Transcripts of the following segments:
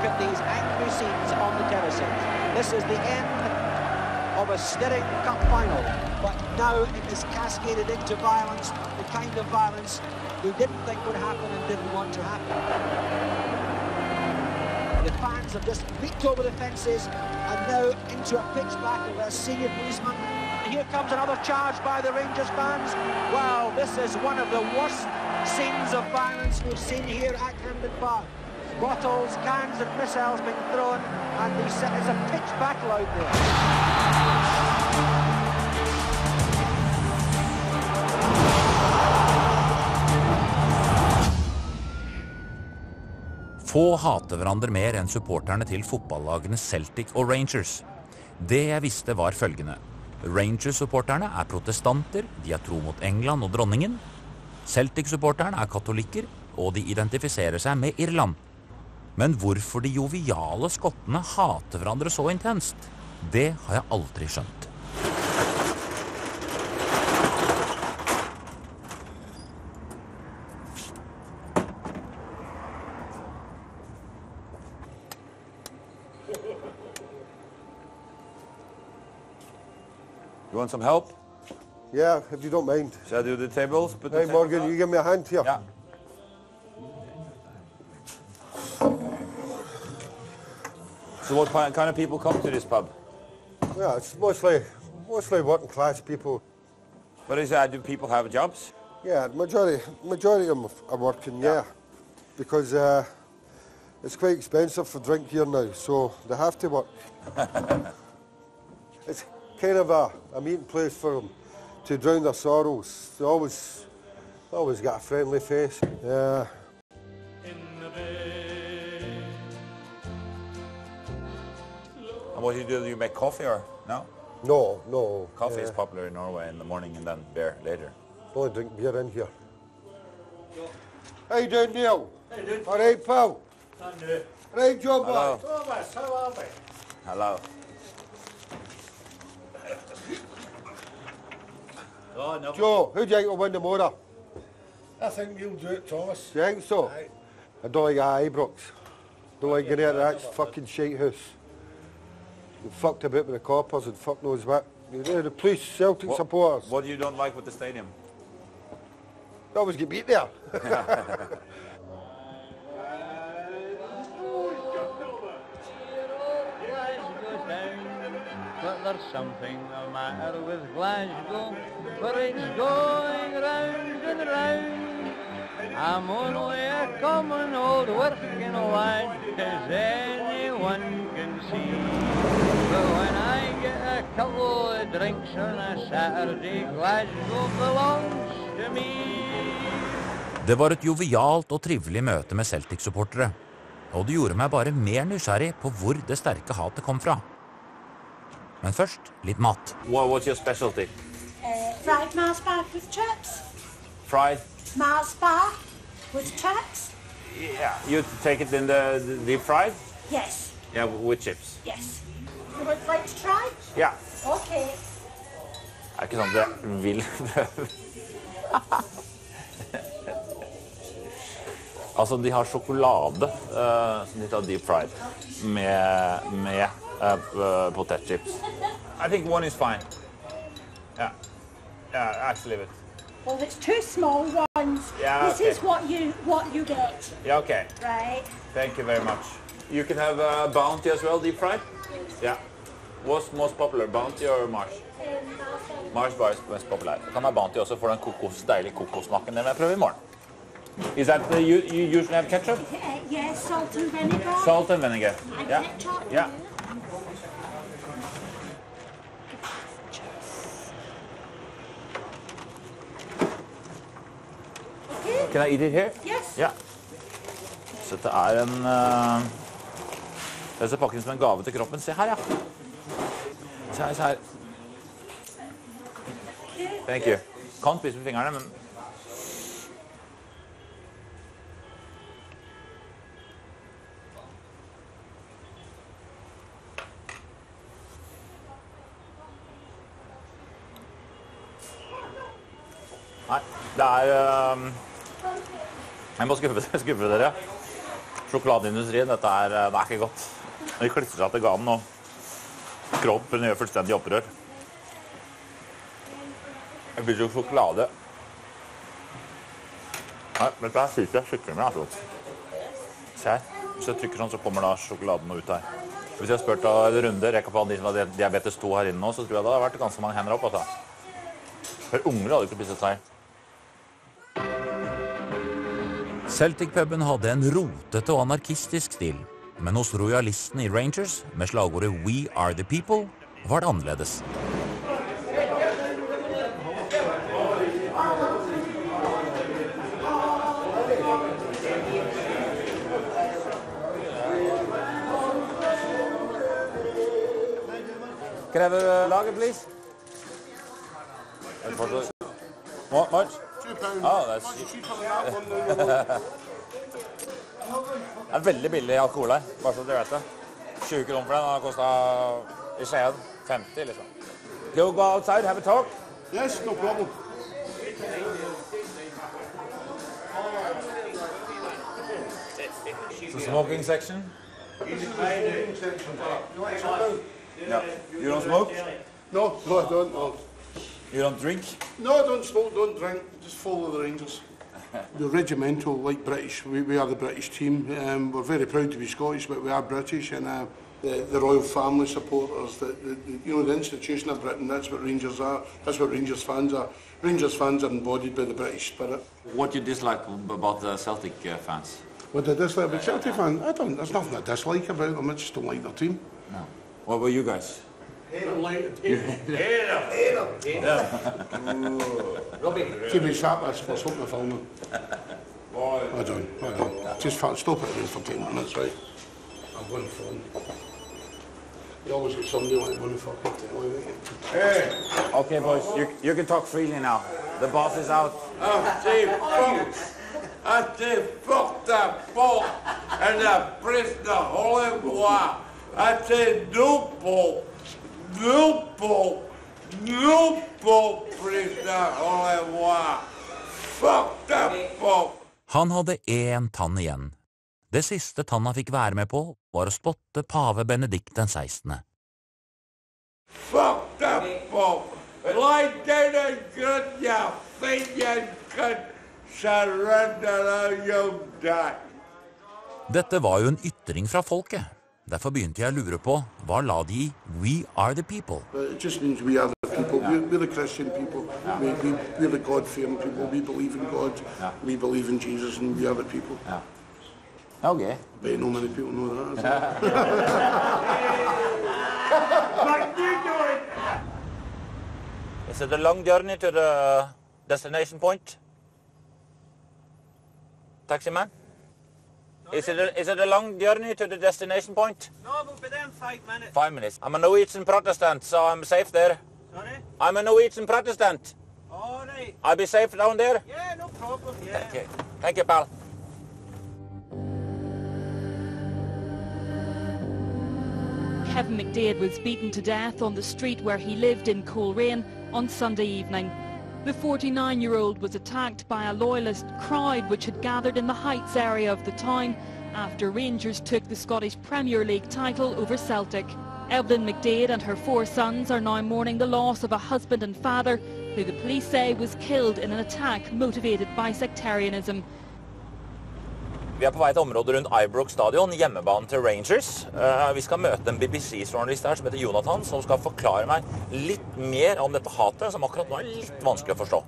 at these angry scenes on the terraces. This is the end of a stirring cup final, but now it is cascaded into violence, the kind of violence we didn't think would happen and didn't want to happen. The fans have just leaped over the fences and now into a pitch battle with a senior policeman. Here comes another charge by the Rangers fans. Well, this is one of the worst scenes of violence we've seen here at Hampden Park. Bottles, cans and missiles being thrown, and it's a pitch battle out there. Få hater hverandre mer enn supporterne til fotballagene Celtic og Rangers. Det jeg visste var følgende. Rangers-supporterne er protestanter, de er tro mot England og dronningen. Celtic-supporterne er katolikker, og de identifiserer seg med Irland. Men hvorfor de joviale skottene hater hverandre så intenst, det har jeg aldri skjønt. You want some help? Yeah, if you don't mind. Shall I do the tables? Hey, Morgan, you give me a hand here. Yeah. So what kind of people come to this pub? Yeah, it's mostly working class people. What is that? Do people have jobs? Yeah, majority of them are working, yeah. Because it's quite expensive for drink here now, so they have to work. It's kind of a meeting place for them to drown their sorrows. They always got a friendly face. Yeah. And what do? Do you make coffee or no? No. Coffee is popular in Norway in the morning and then beer later. Only drink beer in here. How you doing, Neil? How you doing? All right, pal. Right, job, Hello. boy. Thomas, how are we? Hello. Oh, no. Joe, who do you think will win the motor? I think you'll do it, Thomas. Do you think so? Aye. I don't like Ibrox. Don't like getting out of that fucking shite house. You fucked about with the coppers and fuck knows what. You know, the police, Celtic supporters. What do you don't like with the stadium? They always get beat there. But there's something the matter with Glasgow, for it's going round and round. I'm only a common old working lad, as anyone can see. But when I get a couple of drinks on a Saturday, Glasgow belongs to me. Det var et jovialt og trivelig møte med Celtic-supportere, og det gjorde meg bare mer nysgjerrig på hvor det sterke hatet kom fra. Men først, litt mat. What's your specialty? Fried Mars bar with chips. Fried? Mars bar with chips. Yeah. You take it in the deep fried? Yes. Yeah, with chips. Yes. You would like to try? Yeah. Okay. Det er ikke sånn at jeg vil prøve. Altså, de har sjokolade som de tar deep fried med potato chips. I think one is fine. Yeah, actually leave it. Well, it's two small ones. Yeah, this okay. is what you get. Yeah, okay. Right. Thank you very much. You can have Bounty as well, deep fried? Yeah. What's most popular, Bounty or Mars? Mars bar is mest populær. Det kan være Bounty også for den deilige kokosmaken. Den vil jeg prøve i morgen. Is that you usually have ketchup? Yes, salt and vinegar. Salt and vinegar. And Yeah. ketchup. Yeah. Can I eat it here? Yes. Yeah. Så dette en... Det ser pakken som en gave til kroppen. Se her, ja. Se her. Thank you. Kan spise med fingrene, men... Nei, det jeg må skuffe dere. Sjokoladeindustrien, det er ikke godt. De klistrer seg til ganen, og kroppen gjør fullstendig opprør. Jeg blir jo sjokolade. Nei, men det sitter jeg skikkelig med, altså. Se her. Hvis jeg trykker sånn, så kommer da sjokoladen ut her. Hvis jeg har spurt av en runde, rekker på alle de som har diabetes 2 her inne nå, så tror jeg det har vært ganske mange hender opp, altså. For unger hadde ikke pisset seg. Celtic-puben hadde en rotete og anarkistisk stil, men hos royalistene i Rangers, med slagordet «We are the people», var det annerledes. Can I have a lager, please? What much? £2. Oh, that's cheaper than that one. Det er veldig billig alkohol her, bare så dere vet det. 20 kroner for den, den har kostet i Skien 50, liksom. Can you go outside, have a talk? Yes, no problem. The smoking section? Yeah. You don't smoke? No, I don't. No. You don't drink? No, I don't smoke, don't drink. Just follow the Rangers. We're regimental, like British. We are the British team. We're very proud to be Scottish, but we are British, and the royal family supporters, the institution of Britain. That's what Rangers are. That's what Rangers fans are. Rangers fans are embodied by the British spirit. What do you dislike about the Celtic fans? What I dislike about Celtic fans? There's nothing I dislike about them. I just don't like their team. No. What about you guys? Keep me sharp, that's for something filming. I don't. Just stop it again for 10 minutes, right? I'm going to phone. You always get somebody like one fucking telly, don't you? Hey! Okay, boys, you can talk freely now. The boss is out. I say fuck that folk and that prisoner Hollywood. I say no pope, prisoner Hollywood. Fuck that folk. Han hadde én tann igjen. Det siste tanna fikk være med på, var å spotte pave Benedikt den 16. Fuck that folk. Like that and good, you think you could surrender or you die. Dette var jo en ytring fra folket. Derfor begynte jeg å lure på, hva la de i «We are the people»? It just means we are the people. We're the Christian people. We're the God-fearing people. We believe in God. We believe in Jesus, and we are the people. Okay. But not many people know that. Is it a long journey to the destination point? Taxi man? Is it a long journey to the destination point? No, we'll be there in 5 minutes. 5 minutes. I'm a Norwegian Protestant, so I'm safe there. Sorry? I'm a Norwegian Protestant. All right. I'll be safe down there? Yeah, no problem. Yeah. Okay. Thank you, pal. Kevin McDade was beaten to death on the street where he lived in Coleraine on Sunday evening. The 49-year-old was attacked by a loyalist crowd which had gathered in the Heights area of the town after Rangers took the Scottish Premier League title over Celtic. Evelyn McDade and her 4 sons are now mourning the loss of a husband and father who the police say was killed in an attack motivated by sectarianism. Vi på vei til området rundt Ibrox stadion, hjemmebanen til Rangers. Vi skal møte en BBC-journalist her som heter Jonathan, som skal forklare meg litt mer om dette hatet, som akkurat nå litt vanskelig å forstå.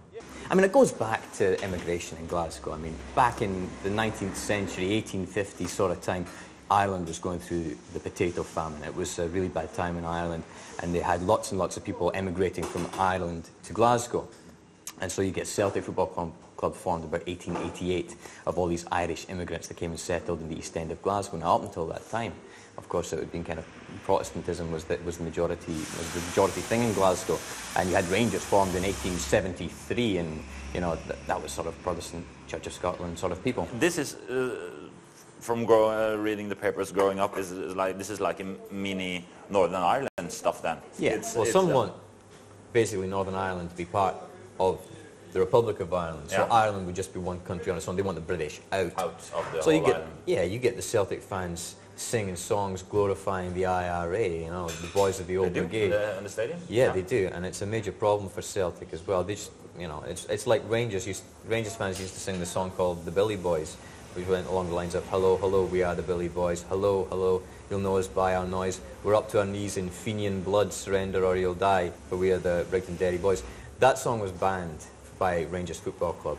I mean, it goes back to immigration in Glasgow. I mean, back in the 19th century, 1850 sort of time, Ireland was going through the potato famine. It was a really bad time in Ireland, and they had lots and lots of people emigrating from Ireland to Glasgow. And so you get Celtic Football Club formed about 1888 of all these Irish immigrants that came and settled in the East End of Glasgow. Now, up until that time, of course, it had been kind of Protestantism was the majority thing in Glasgow, and you had Rangers formed in 1873, and you know that was sort of Protestant Church of Scotland sort of people. This is from reading the papers growing up. This is like a mini Northern Ireland stuff then. Yeah. Some want basically Northern Ireland to be part of the Republic of Ireland. So Yeah. Ireland would just be one country on its own. They want the British out. Out of the So you whole get, island. you get the Celtic fans singing songs glorifying the IRA, you know, the boys of the old They do brigade. in the stadium? Yeah, they do, and it's a major problem for Celtic as well. They just, you know, it's like Rangers fans used to sing the song called The Billy Boys, which went along the lines of, hello, hello, we are the Billy Boys, hello, hello, you'll know us by our noise, we're up to our knees in Fenian blood, surrender or you'll die, for we are the Brigton Derry Boys. That song was banned by Rangers Football Club.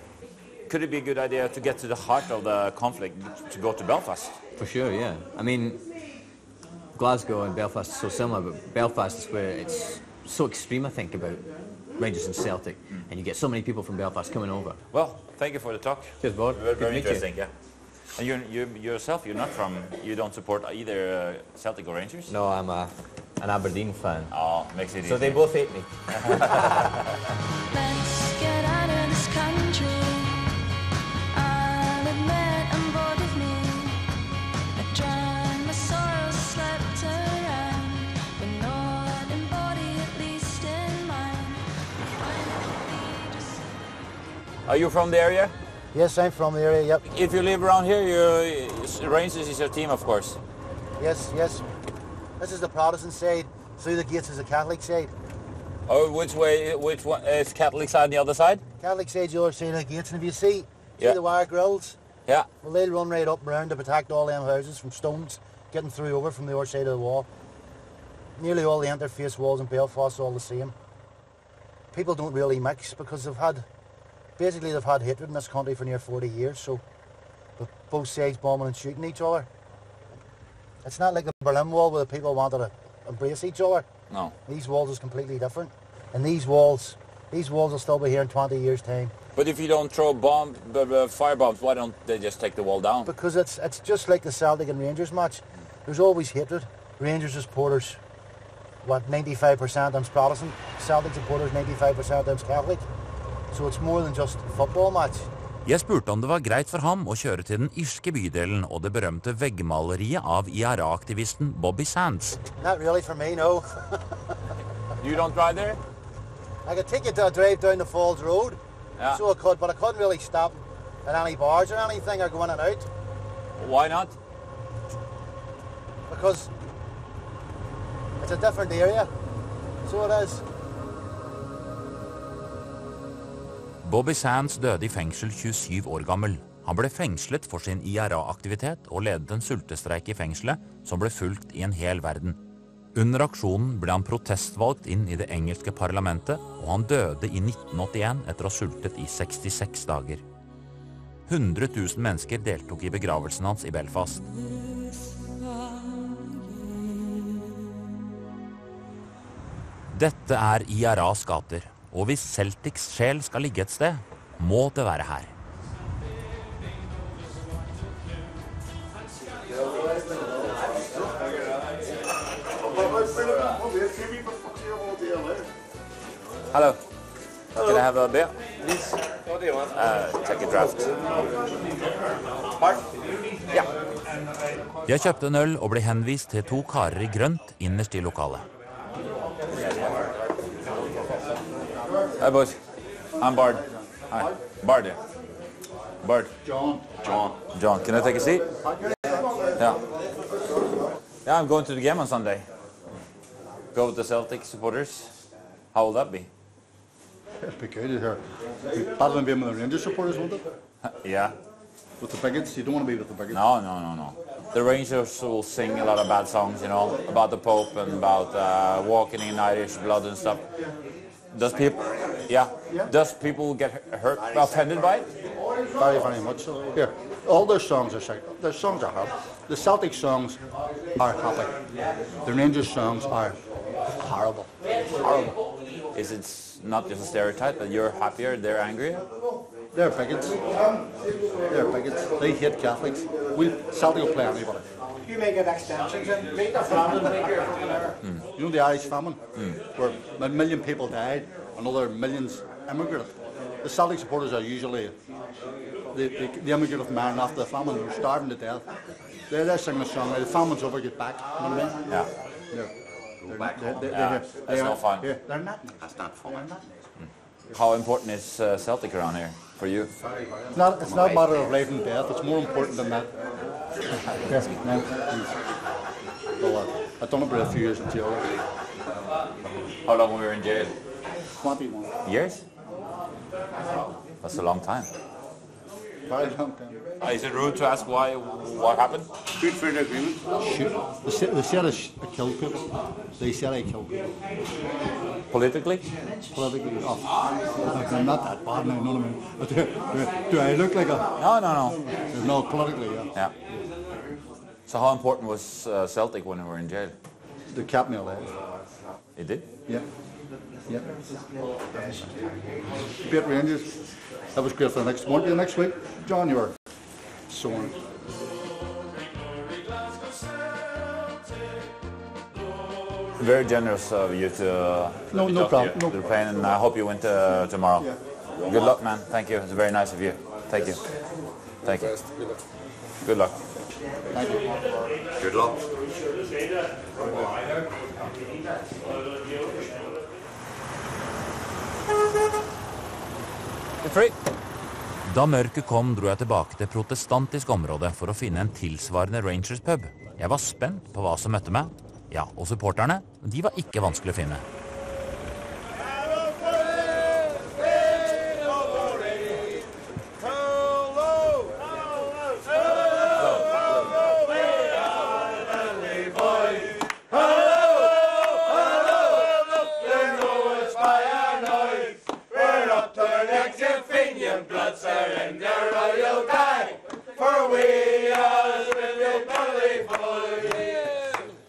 Could it be a good idea to get to the heart of the conflict, to go to Belfast? For sure, yeah. I mean, Glasgow and Belfast are so similar, but Belfast is where it's so extreme, I think, about Rangers and Celtic, and you get so many people from Belfast coming over. Well, thank you for the talk. Cheers, Bob. Very, Good to meet you. interesting, yeah. And you yourself, you don't support either Celtic or Rangers? No, I'm an Aberdeen fan. Oh, makes it easy. So they both hate me. Let's get out of this country. I'll admit I'm bored with me. I drowned my sorrows, slept around, but not in body, at least in mind. Are you from the area? Yes, I'm from the area, yep. If you live around here, Rangers is your team, of course. Yes, yes. This is the Protestant side. Through the gates is the Catholic side. Oh, which one is Catholic side and the other side? Catholic side's the other side of the gates, and if you see Yeah. the wire grills, Yeah. well, they'll run right up round to protect all them houses from stones getting through over from the other side of the wall. Nearly all the interface walls in Belfast are all the same. People don't really mix because they've had hatred in this country for near 40 years, so with both sides bombing and shooting each other. It's not like the Berlin Wall where the people wanted to embrace each other. No. These walls is completely different. And these walls will still be here in 20 years' time. But if you don't throw fire bombs, why don't they just take the wall down? Because it's just like the Celtic and Rangers match. There's always hatred. Rangers supporters, 95% of them's Protestant. Celtic supporters, 95% of them's Catholic. So it's more than just a football match. Jeg spurte om det var greit for ham å kjøre til den irske bydelen og det berømte veggmaleriet av IRA-aktivisten Bobby Sands. Not really for me, no. You don't drive there? I could take you to a drive down the Falls Road. Yeah. So I could, but I couldn't really stop at any bars or anything or go in and out. Why not? Because it's a different area. So it is. Bobby Sands døde i fengsel 27 år gammel. Han ble fengslet for sin IRA-aktivitet og ledet en sultestreik i fengselet som ble fulgt i en hel verden. Under aksjonen ble han protestvalgt inn i det engelske parlamentet, og han døde i 1981 etter å ha sultet i 66 dager. 100 000 mennesker deltok i begravelsen hans i Belfast. Dette er IRAs gater, og hvis Celtics sjel skal ligge et sted, må det være her. Hello. Can I have a beer, please? What do you want? Take a draft. Mark? Ja. Jeg kjøpte en øl og ble henvist til to karer i grønt innerst i lokalet. Hi, boys. I'm Bard. Hi. Bard. Bard. John. John, can I take a seat? Yeah. Yeah, I'm going to the game on Sunday. Go with the Celtic supporters. How will that be? It'd be good here. That'll be with the Rangers supporters, won't it? Yeah. With the bigots? You don't want to be with the bigots. No. The Rangers will sing a lot of bad songs, you know, about the Pope and about walking in Irish blood and stuff. Does people get hurt, offended by it? Very, very much so. Here, all their songs are shite. Their songs are happy. The Celtic songs are happy. The Rangers songs are horrible. Horrible. Is it not just a stereotype that you're happier, they're angrier? They're bigots. They're bigots. They hate Catholics. Celtic will play anybody. You may get extensions and make the famine. You know the Irish famine, where a million people died, another millions immigrated. The Celtic supporters are usually the immigrated man after the famine. They're starving to death. They're singing a song. The famine's over, get back. You know what I mean? Yeah. Go back home. That's no fun. They're not. That's not fun. How important is Celtic around here for you? It's not a matter of life and death. It's more important than that. Well, I've done it for a few years in jail. How long were you in jail? 21. Years? That's a long time. Very long time. Is it rude to ask what happened? Good for the agreement. Shoot. They said I killed people. They said I killed people. Politically? Politically. Oh, I'm not that bad now, you know what I mean? But do I look like a... No. No, politically, Yeah. So how important was Celtic when you were in jail? They kept me alive. It did? Yeah. Beat Rangers. That was great for the next one. Next week, John, you were soaring. Very generous of you to no problem. The pain, and I hope you win tomorrow. Yeah. Good luck, man. Thank you. It's very nice of you. Thank you. Thank you. Good luck. Thank you. Good luck. Da mørket kom, dro jeg tilbake til protestantisk område for å finne en tilsvarende Rangers pub. Jeg var spent på hva som møtte meg. Ja, og supporterne, de var ikke vanskelig å finne.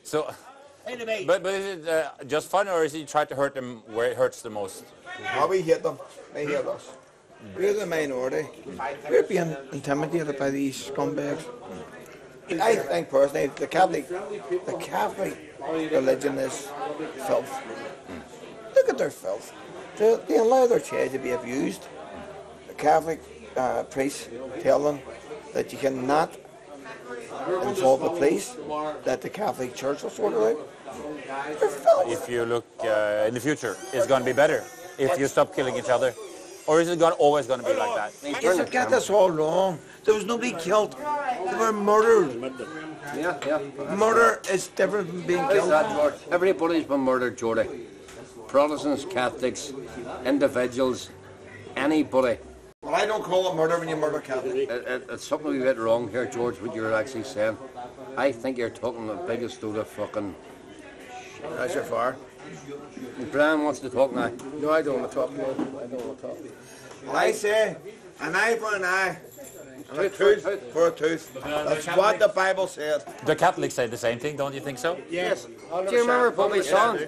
So, but is it just fun, or is he trying to hurt them where it hurts the most? Oh, we hate them. They hate us. We're the minority. We're being intimidated by these scumbags. I think personally, the Catholic religion is filth. Look at their filth. They allow their child to be abused. The Catholic priests tell them that you cannot involve the police, that the Catholic Church will sort it out. If you look in the future, it's going to be better if you stop killing each other? Or is it always going to be like that? You get this all wrong. There was nobody killed. They were murdered. Yeah. Murder is different from being killed. Everybody's been murdered, Jordy. Protestants, Catholics, individuals, anybody. Well, I don't call it murder when you murder Catholic. It's something we get wrong here, George, what you're actually saying. I think you're talking the biggest load of fucking... That's your far. Brian wants to talk now. No, I don't want to talk. No, I don't want to talk. Well, I say, an eye for an eye, and a tooth for a tooth. That's what the Bible said. The Catholics say the same thing, don't you think so? Yes. Do you remember Bobby Sands?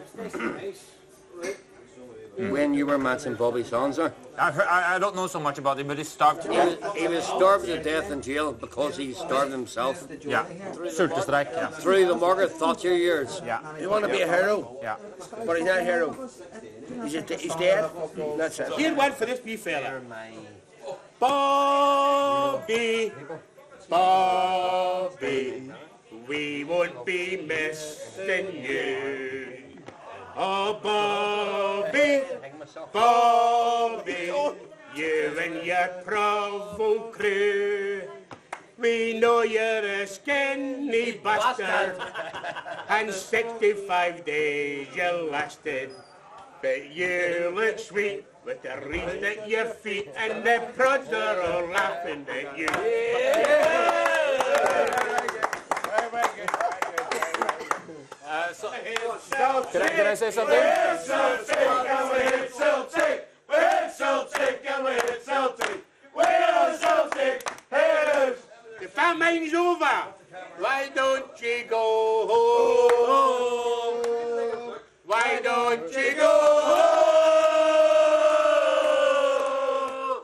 When you were matching Bobby Sands, sir? I don't know so much about him, but he starved to death. He was starved to death in jail because he starved himself. Yeah. Sultestreik, yeah. Through the Margaret Thatcher years. Yeah. You want to be a hero? Yeah. But he's not a hero. He's dead. That's it. Here's one for this wee fella. Bobby, we won't be missing you. Oh, Bobby, you and your Provo crew. We know you're a skinny bastard, and 65 days you lasted. But you look sweet with the wreath at your feet, and the prods are all laughing at you. Can I say something? We're Celtic and we're Celtic. We're Celtic and we're Celtic. We're Celtic. The famine's over. Why don't you go home? Why don't you go home?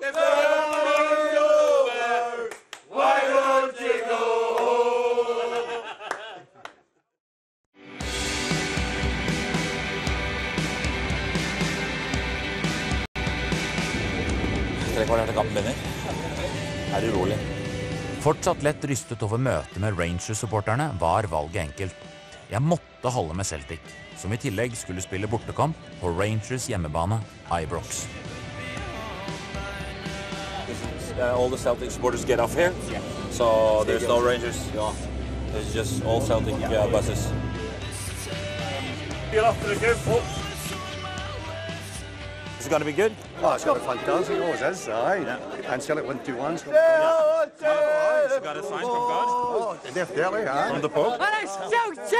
The famine's over. Why don't you go home? Trekvarter til kampen begynner. Er du urolig? Fortsatt lett rystet over møtet med Rangers-supporterne var valget enkelt. Jeg måtte holde med Celtic, som i tillegg skulle spille bortekamp på Rangers hjemmebane, Ibrox. all the Celtic supporters get off here. Yeah. So there's no Rangers. Yeah. There's just all Celtic buses. Feel off to the good, folks. Is it going to be good? Oh, it's going to be fantastic. It always is. Aye. Yeah. And Celtic win 2-1. So. It's got a sign from God. Oh, definitely. Aye. From the Pope. And it's Celtic!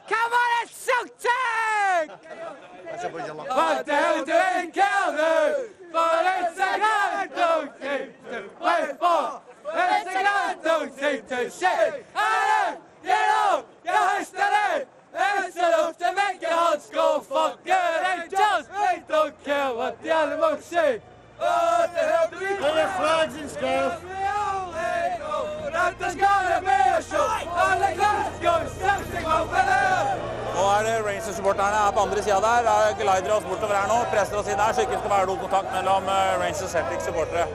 Come on, it's Celtic! But they'll drink Calder, but it's a good thing to play for. It's a good thing to say. And your history. It's enough to make your hearts go fuck your Rangers. We don't care what the animals say. Oh, the hell do we do? Your flags and stuff. We only know that there's gonna be a show. And the Glasgow Celtic will be there. Nå det Rangers-supporterne her på andre siden der. Glider oss bortover her nå, presser oss inn her, så ikke skal være noen kontakt mellom Rangers og Celtic-supportere.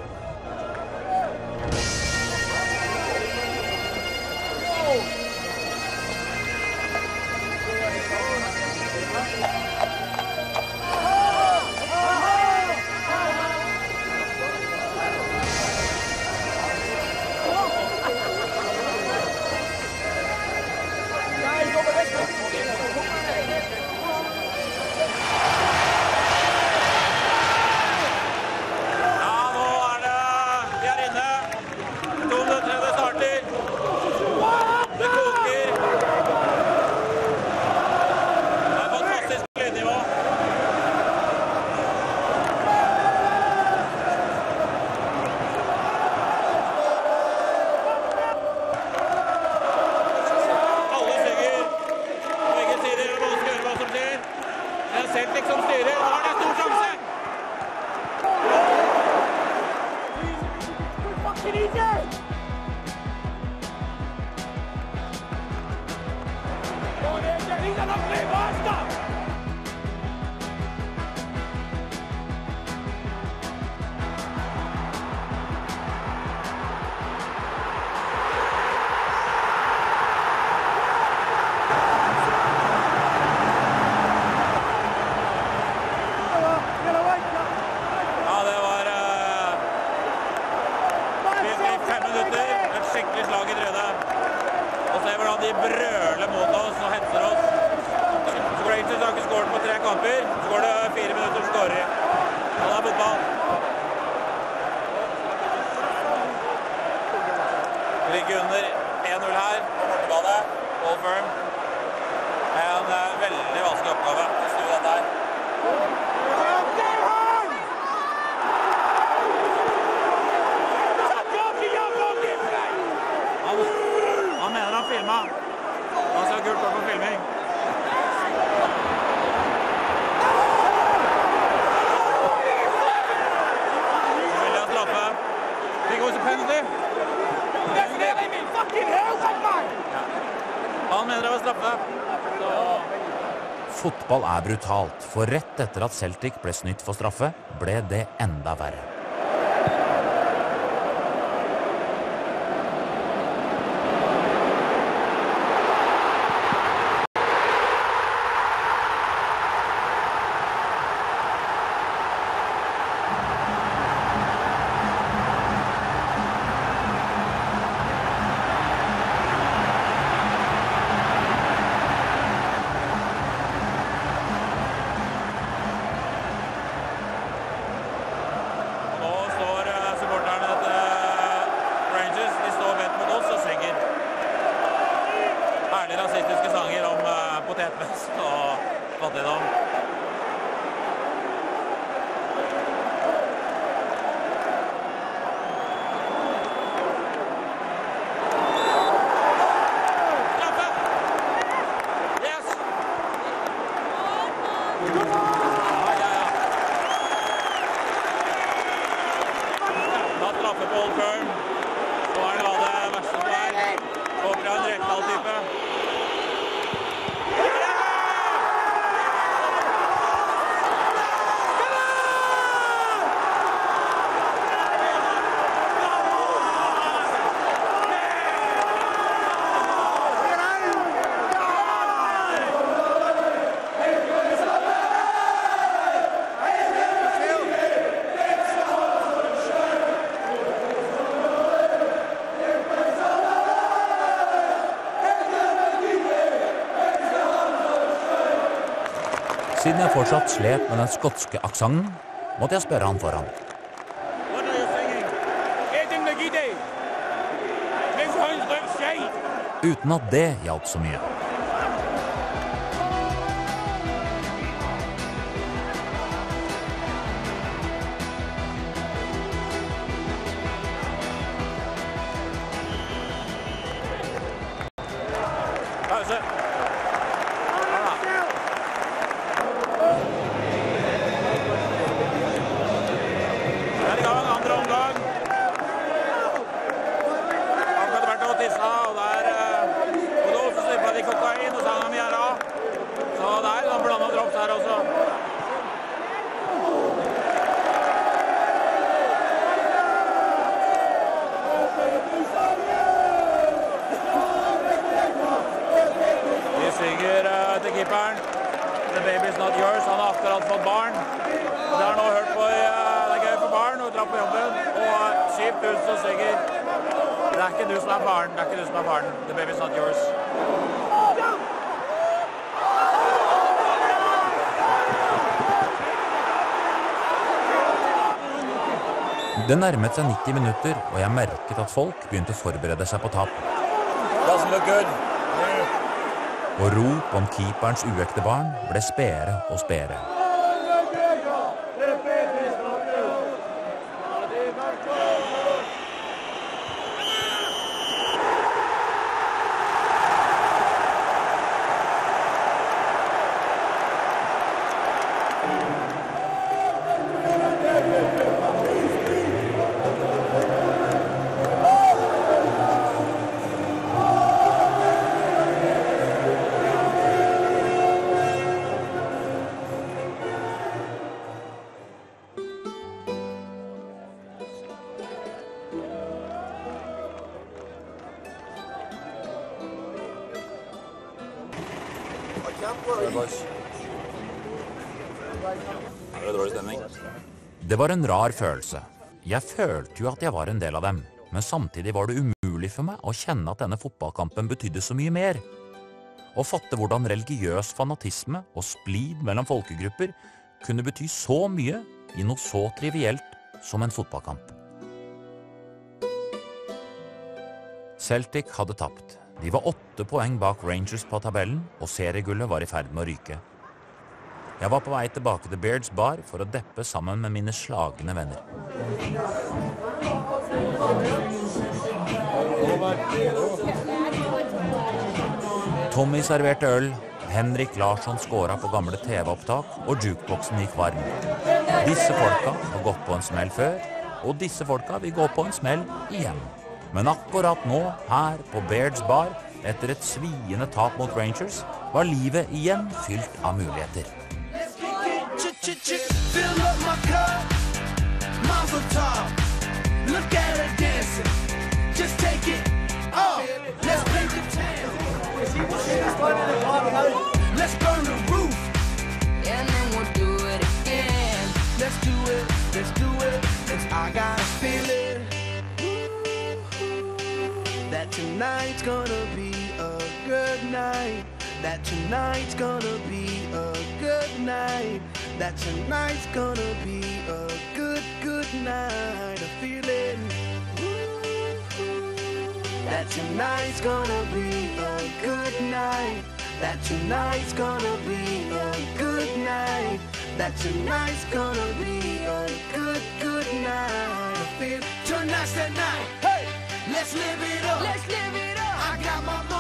Fotball brutalt, for rett etter at Celtic ble snytt for straffe, ble det enda verre. Siden jeg fortsatt slet med den skotske aksenten, måtte jeg spørre han foran. Uten at det hjalp så mye. Pause. Til keeperen. The baby's not yours. Han har akkurat fått barn. Det har nå hørt på det er gøy for barn å dra på jobben. Og kjipt ut så sikkert. Det er ikke du som er faren. Det er ikke du som er faren. The baby's not yours. Det nærmet seg 90 minutter, og jeg merket at folk begynte å forberede seg på tap. Doesn't look good. Og rop om keeperens uekte barn ble spedere og spedere. Det var en rar følelse. Jeg følte jo at jeg var en del av dem, men samtidig var det umulig for meg å kjenne at denne fotballkampen betydde så mye mer. Å fatte hvordan religiøs fanatisme og splid mellom folkegrupper kunne bety så mye i noe så trivielt som en fotballkamp. Celtic hadde tapt. De var 8 poeng bak Rangers på tabellen, og seriegullet var i ferd med å ryke. Jeg var på vei tilbake til Beards Bar for å deppe sammen med mine slagne venner. Tommy serverte øl, Henrik Larsson skåra på gamle TV-opptak, og jukeboksen gikk varm. Disse folka har gått på en smell før, og disse folka vil gå på en smell igjen. Men akkurat nå, her på Beards Bar, etter et sviende tap mot Rangers, var livet igjen fylt av muligheter. Fill up my cup, Mazel tov. Look at her dancing, just take it off. Let's paint the town. Let's burn the roof, and then we'll do it again. Let's do it, let's do it. I got a feeling that tonight's gonna be a good night. That tonight's gonna be a good night. That tonight's gonna be a good, good night. A feeling that tonight's gonna be a good night. That tonight's gonna be a good night. That tonight's gonna be a good, good night. I feel tonight's the night. Hey, let's live it up. Let's live it up. I got my money.